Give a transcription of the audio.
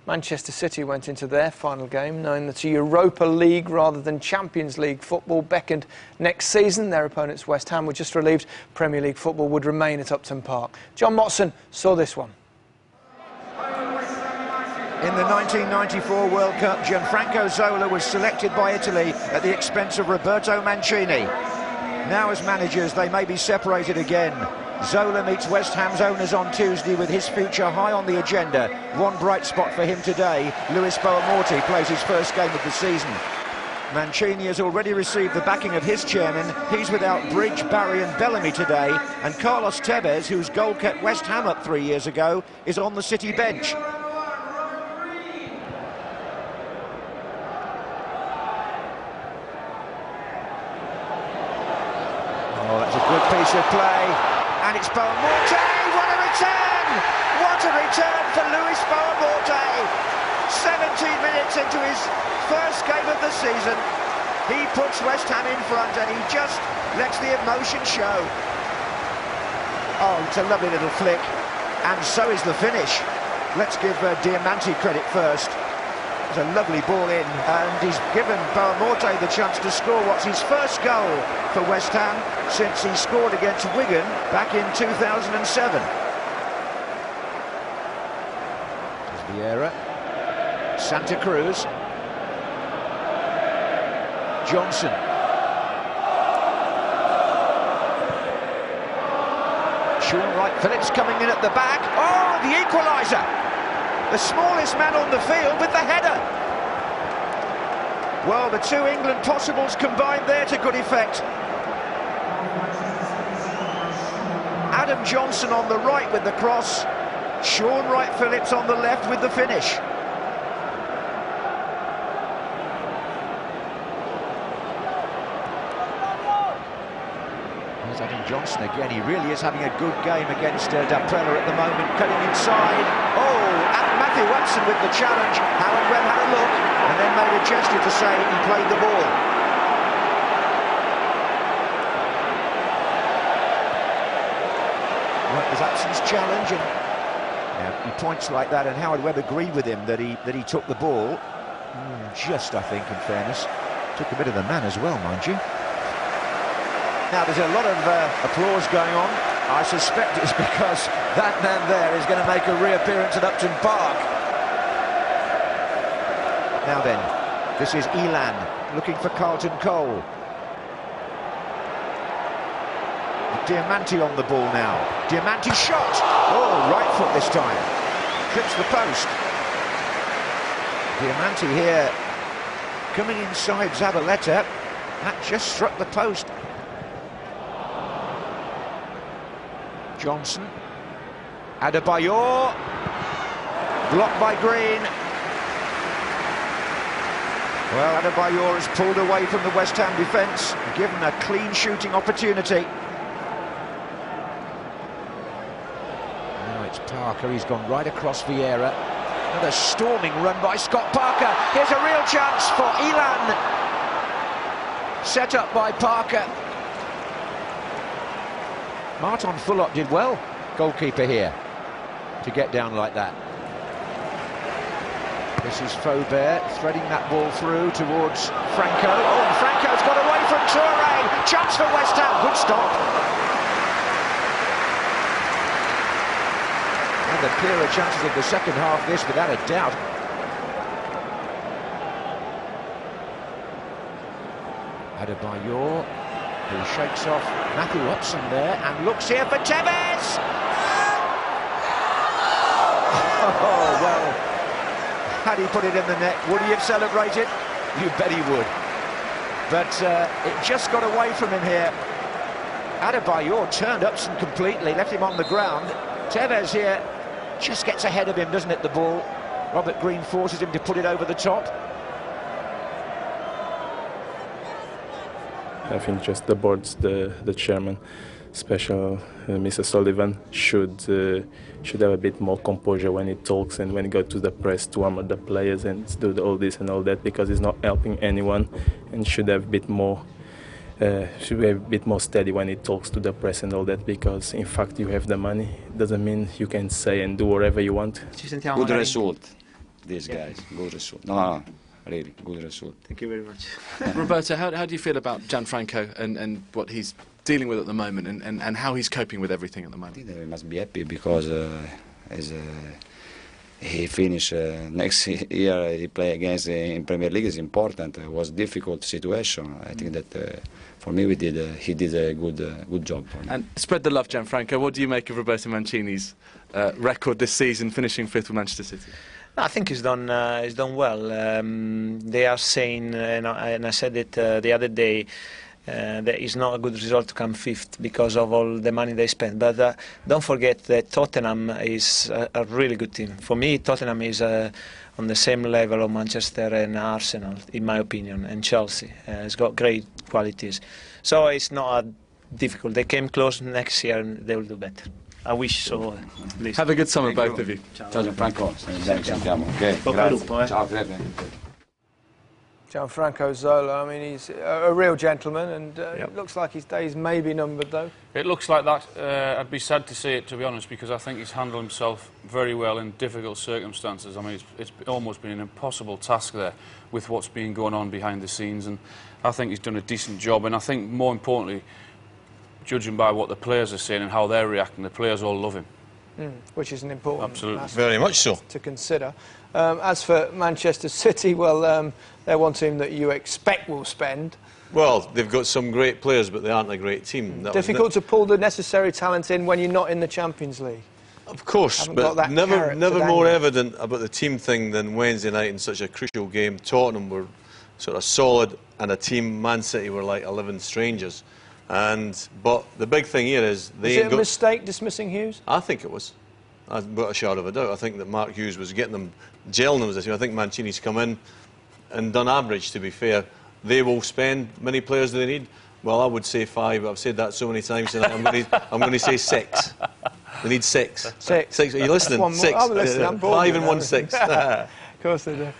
Manchester City went into their final game knowing that a Europa League rather than Champions League football beckoned next season. Their opponents, West Ham, were just relieved Premier League football would remain at Upton Park. John Motson saw this one. In the 1994 World Cup, Gianfranco Zola was selected by Italy at the expense of Roberto Mancini. Now as managers, they may be separated again. Zola meets West Ham's owners on Tuesday with his future high on the agenda. One bright spot for him today, Luis Boamorti plays his first game of the season. Mancini has already received the backing of his chairman. He's without Bridge, Barry and Bellamy today. And Carlos Tevez, whose goal kept West Ham up 3 years ago, is on the City bench. Oh, that's a good piece of play. And it's Boamorti, what a return! What a return for Luis Boamorti! 17 minutes into his first game of the season, he puts West Ham in front and he just lets the emotion show. Oh, it's a lovely little flick, and so is the finish. Let's give Diamanti credit first. It's a lovely ball in, and he's given Boamorti the chance to score what's his first goal for West Ham since he scored against Wigan back in 2007. There's Vieira, Santa Cruz, Johnson. Sean Wright-Phillips coming in at the back. Oh, the equaliser! The smallest man on the field with the header. Well, the two England possibles combined there to good effect. Adam Johnson on the right with the cross. Sean Wright-Phillips on the left with the finish. There's Adam Johnson again. He really is having a good game against Da Prella at the moment. Cutting inside. Oh, and Matthew Watson with the challenge. Howard Webb had a look and then made a gesture to say he played the ball. Well, there's Upson's challenge, and yeah, he points like that, and Howard Webb agreed with him that he took the ball. Just, I think, in fairness, took a bit of the man as well, mind you. Now, there's a lot of applause going on. I suspect it's because that man there is going to make a reappearance at Upton Park. Now then, this is Elan looking for Carlton Cole. Diamanti on the ball now. Diamanti shot! Oh, right foot this time. Trips the post. Diamanti here coming inside Zabaleta. That just struck the post. Johnson, Adebayor, blocked by Green. Well, Adebayor has pulled away from the West Ham defence, given a clean shooting opportunity. Now it's Parker, he's gone right across Vieira. Another storming run by Scott Parker. Here's a real chance for Elan. Set up by Parker. Martin Fulop did well, goalkeeper here, to get down like that. This is Faubert threading that ball through towards Franco. Oh, and Franco's got away from Toure. Chance for West Ham. Good stop. And the clearer chances of the second half, this without a doubt. Adebayor, who shakes off Matthew Upson there and looks here for Tevez. Oh, well, had he put it in the net, would he have celebrated? You bet he would. But it just got away from him here. Adebayor turned Upson completely, left him on the ground. Tevez here just gets ahead of him, doesn't it, the ball? Robert Green forces him to put it over the top. I think just the boards, the chairman, special Mr. Sullivan, should have a bit more composure when he talks and when he goes to the press to armor the players and do all this and all that, because he's not helping anyone, and should have a bit more steady when he talks to the press and all that, because in fact you have the money, doesn't mean you can say and do whatever you want. Good result. these guys. Good result. No, really, good result. Thank you very much. Roberto, how do you feel about Gianfranco and what he's dealing with at the moment and how he's coping with everything at the I moment? think that we must be happy because he finished next year. He play against in Premier League is important. It was a difficult situation. I think that for me he did a good job. For me. And spread the love, Gianfranco. What do you make of Roberto Mancini's record this season, finishing 5th with Manchester City? I think he's done well. They are saying, and I said it the other day, that it's not a good result to come 5th because of all the money they spend. But don't forget that Tottenham is a really good team. For me, Tottenham is on the same level of Manchester and Arsenal, in my opinion, and Chelsea. It's got great qualities. So it's not difficult. They came close next year and they will do better. I wish so, at least. Have a good summer, both of you. Ciao Gianfranco, ci sentiamo. Okay, grazie. Ciao Fede. Gianfranco Zola, I mean, he's a real gentleman, and it looks like his days may be numbered, though. It looks like that. I'd be sad to see it, to be honest, because I think he's handled himself very well in difficult circumstances. I mean, it's almost been an impossible task there with what's been going on behind the scenes, and I think he's done a decent job. And I think, more importantly, judging by what the players are saying and how they're reacting, the players all love him. Which is an important aspect Very much so. to consider. As for Manchester City, well, they're one team that you expect will spend. Well, they've got some great players, but they aren't a great team. Difficult to pull the necessary talent in when you're not in the Champions League. Of course, Haven't got but that never carrot to more dangle. evident about the team thing than Wednesday night in such a crucial game. Tottenham were sort of solid, and a team, Man City, were like 11 strangers. But the big thing here is they Was ain't it a got... mistake dismissing Hughes? I think it was. Without a shadow of a doubt. I think that Mark Hughes was getting them, gelling them as a team. I think Mancini's come in and done average, to be fair. They will spend many players that they need. Well, I would say 5, but I've said that so many times tonight. I'm going to say 6. They need 6. 6. Are you listening? One more. 6. I'm listening. I'm bored 5 with and 1 everything. 6. Of course they do.